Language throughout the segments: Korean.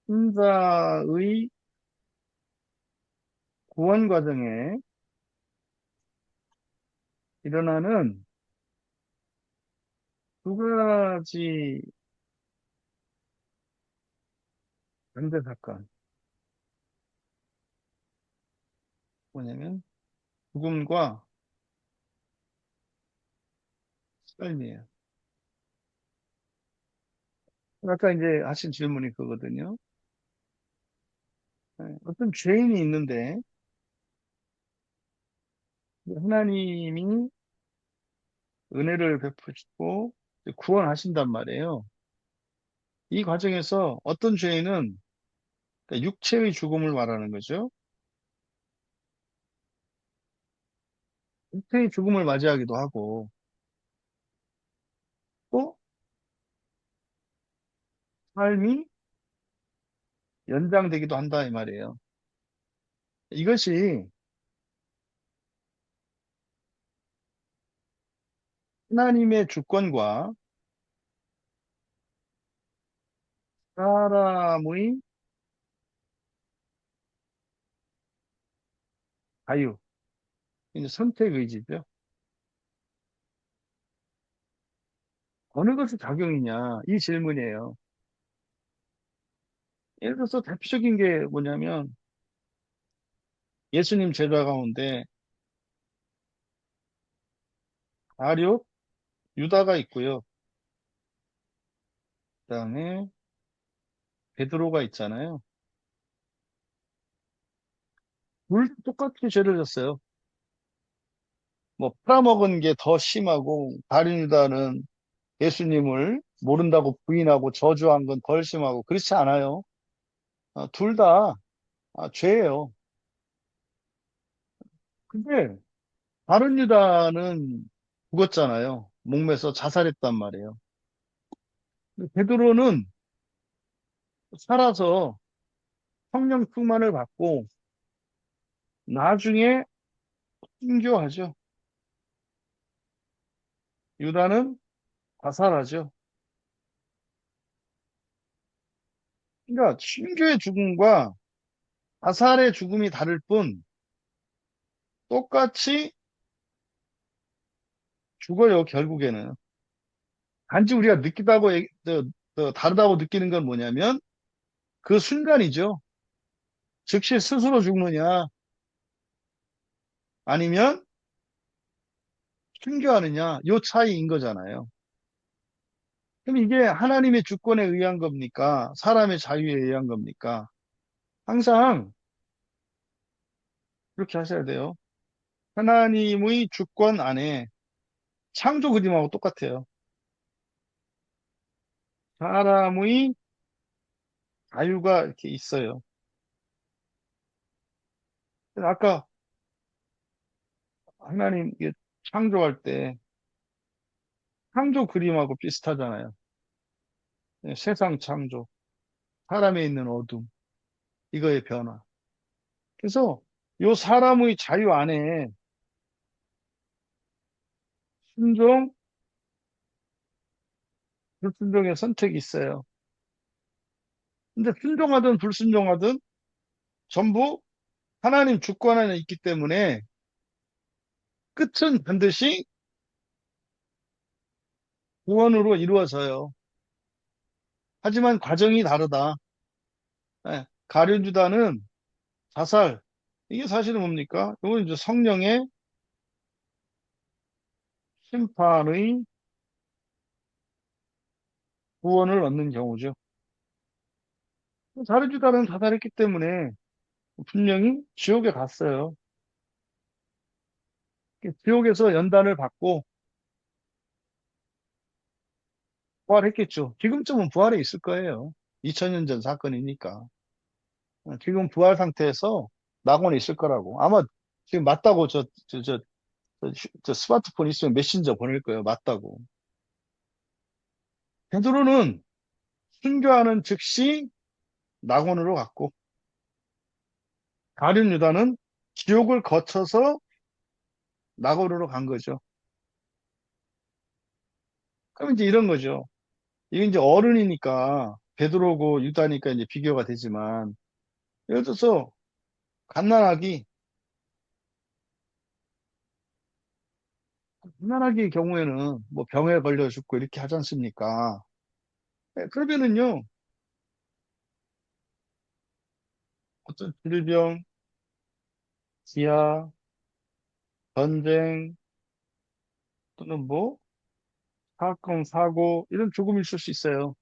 신자의 구원 과정에 일어나는 두 가지 연대 사건. 뭐냐면 죽음과 삶이에요. 아까 이제 하신 질문이 그거거든요. 네, 어떤 죄인이 있는데 하나님이 은혜를 베푸시고 구원하신단 말이에요. 이 과정에서 어떤 죄인은 그러니까 육체의 죽음을 말하는 거죠. 육체의 죽음을 맞이하기도 하고 또 삶이 연장되기도 한다 이 말이에요. 이것이 하나님의 주권과 사람의 자유, 이제 선택 의지죠. 어느 것이 작용이냐 이 질문이에요. 예를 들어서 대표적인 게 뭐냐면 예수님 제자 가운데 가룟, 유다가 있고요. 그다음에 베드로가 있잖아요. 둘 똑같이 죄를 졌어요. 뭐 팔아먹은 게 더 심하고 가룟 유다는 예수님을 모른다고 부인하고 저주한 건 덜 심하고 그렇지 않아요. 둘 다 죄예요. 근데 다른 유다는 죽었잖아요. 목매서 자살했단 말이에요. 근데 베드로는 살아서 성령 충만을 받고 나중에 순교하죠. 유다는 자살하죠. 그러니까 순교의 죽음과 자살의 죽음이 다를 뿐 똑같이 죽어요, 결국에는. 단지 우리가 느끼다고, 다르다고 느끼는 건 뭐냐면 그 순간이죠. 즉시 스스로 죽느냐 아니면 순교하느냐 요 차이인 거잖아요. 그럼 이게 하나님의 주권에 의한 겁니까? 사람의 자유에 의한 겁니까? 항상 그렇게 하셔야 돼요. 하나님의 주권 안에 창조 그림하고 똑같아요. 사람의 자유가 이렇게 있어요. 그래서 아까 하나님 이게 창조할 때 창조 그림하고 비슷하잖아요. 예, 세상 창조, 사람에 있는 어둠, 이거의 변화. 그래서 요 사람의 자유 안에 순종, 불순종의 선택이 있어요. 근데 순종하든 불순종하든 전부 하나님 주권 안에 있기 때문에 끝은 반드시 구원으로 이루어져요. 하지만 과정이 다르다. 예, 가룟유다는 자살. 이게 사실은 뭡니까? 이건 이제 성령의 심판의 구원을 얻는 경우죠. 가룟유다는 자살했기 때문에 분명히 지옥에 갔어요. 지옥에서 연단을 받고 부활했겠죠. 지금쯤은 부활해 있을 거예요. 2000년 전 사건이니까. 지금 부활 상태에서 낙원에 있을 거라고. 아마 지금 맞다고 저 스마트폰 있으면 메신저 보낼 거예요. 맞다고. 베드로는 순교하는 즉시 낙원으로 갔고, 가룟 유다는 지옥을 거쳐서 낙원으로 간 거죠. 그럼 이제 이런 거죠. 이게 이제 어른이니까 베드로고 유다니까 이제 비교가 되지만, 예를 들어서 갓난아기 경우에는 뭐 병에 걸려 죽고 이렇게 하지 않습니까? 그러면은요, 어떤 질병, 기아, 전쟁, 또는 뭐, 사건, 사고, 이런 죽음이 있을 수 있어요.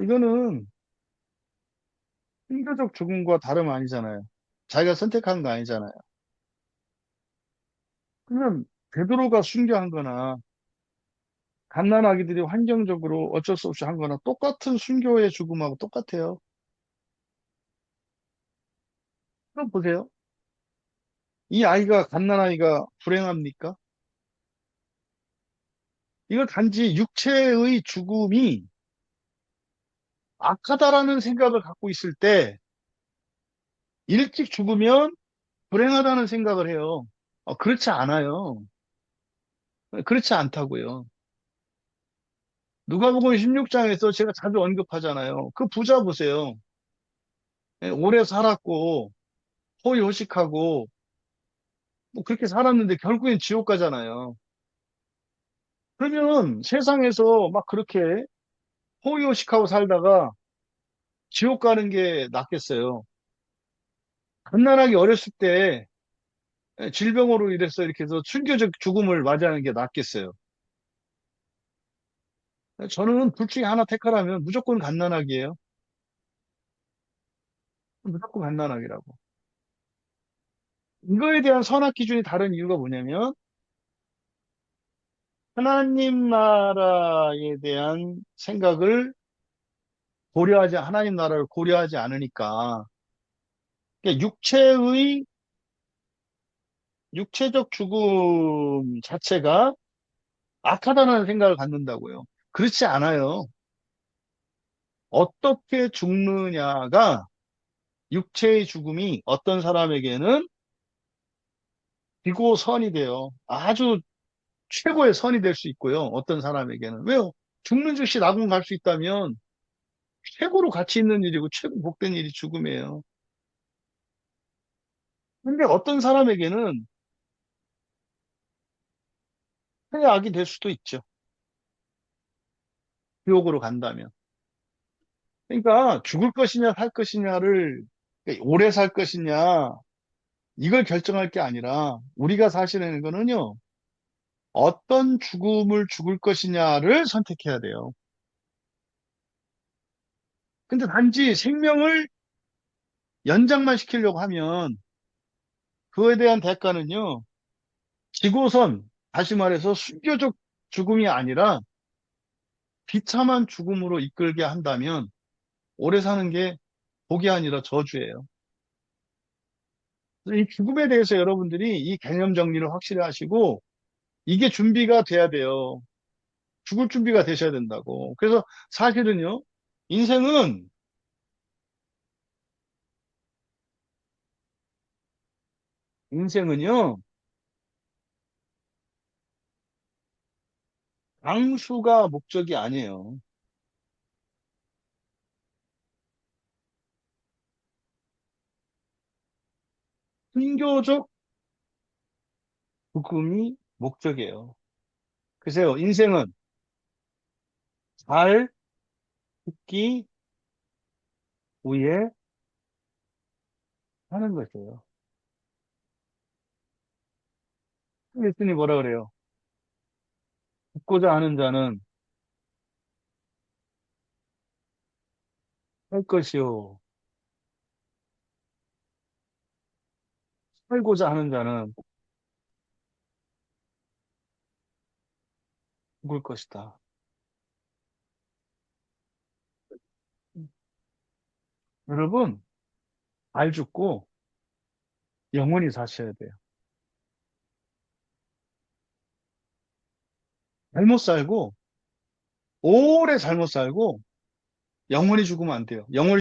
이거는 인과적 죽음과 다름 아니잖아요. 자기가 선택한 거 아니잖아요. 그러면 베드로가 순교한 거나 갓난아기들이 환경적으로 어쩔 수 없이 한 거나 똑같은 순교의 죽음하고 똑같아요. 그럼 보세요. 이 아이가, 갓난아이가 불행합니까? 이걸 단지 육체의 죽음이 악하다라는 생각을 갖고 있을 때 일찍 죽으면 불행하다는 생각을 해요. 그렇지 않아요. 그렇지 않다고요. 누가복음 16장에서 제가 자주 언급하잖아요. 그 부자 보세요. 오래 살았고 호의호식하고 뭐 그렇게 살았는데 결국엔 지옥 가잖아요. 그러면 세상에서 막 그렇게 호의호식하고 살다가 지옥 가는 게 낫겠어요. 갓난아기 어렸을 때 질병으로 인해서 이렇게 해서 순교적 죽음을 맞이하는 게 낫겠어요. 저는 둘 중에 하나 택하라면 무조건 갓난아기예요. 무조건 갓난아기라고. 이거에 대한 선악 기준이 다른 이유가 뭐냐면 하나님 나라에 대한 생각을 하나님 나라를 고려하지 않으니까 그러니까 육체적 죽음 자체가 악하다는 생각을 갖는다고요. 그렇지 않아요. 어떻게 죽느냐가 육체의 죽음이 어떤 사람에게는 비고선이 돼요. 아주 최고의 선이 될 수 있고요. 어떤 사람에게는. 왜요? 죽는 즉시 낙원 갈 수 있다면 최고로 가치 있는 일이고 최고 복된 일이 죽음이에요. 근데 어떤 사람에게는 최악이 될 수도 있죠. 지옥으로 간다면. 그러니까 죽을 것이냐 살 것이냐를 그러니까 오래 살 것이냐 이걸 결정할 게 아니라 우리가 사실은 거는요. 어떤 죽음을 죽을 것이냐를 선택해야 돼요. 근데 단지 생명을 연장만 시키려고 하면 그거에 대한 대가는요. 지고선, 다시 말해서 순교적 죽음이 아니라 비참한 죽음으로 이끌게 한다면 오래 사는 게 복이 아니라 저주예요. 이 죽음에 대해서 여러분들이 이 개념 정리를 확실히 하시고 이게 준비가 돼야 돼요. 죽을 준비가 되셔야 된다고. 그래서 사실은요, 인생은, 인생은요, 장수가 목적이 아니에요. 순교적 죽음이 목적이에요. 그래서 인생은 잘 죽기 위해 하는 것이에요. 예수님이 뭐라 그래요? 죽고자 하는 자는 살 것이요. 살고자 하는 자는 죽을 것이다. 여러분, 잘 죽고 영원히 사셔야 돼요. 잘못 살고, 오래 잘못 살고, 영원히 죽으면 안 돼요. 영원히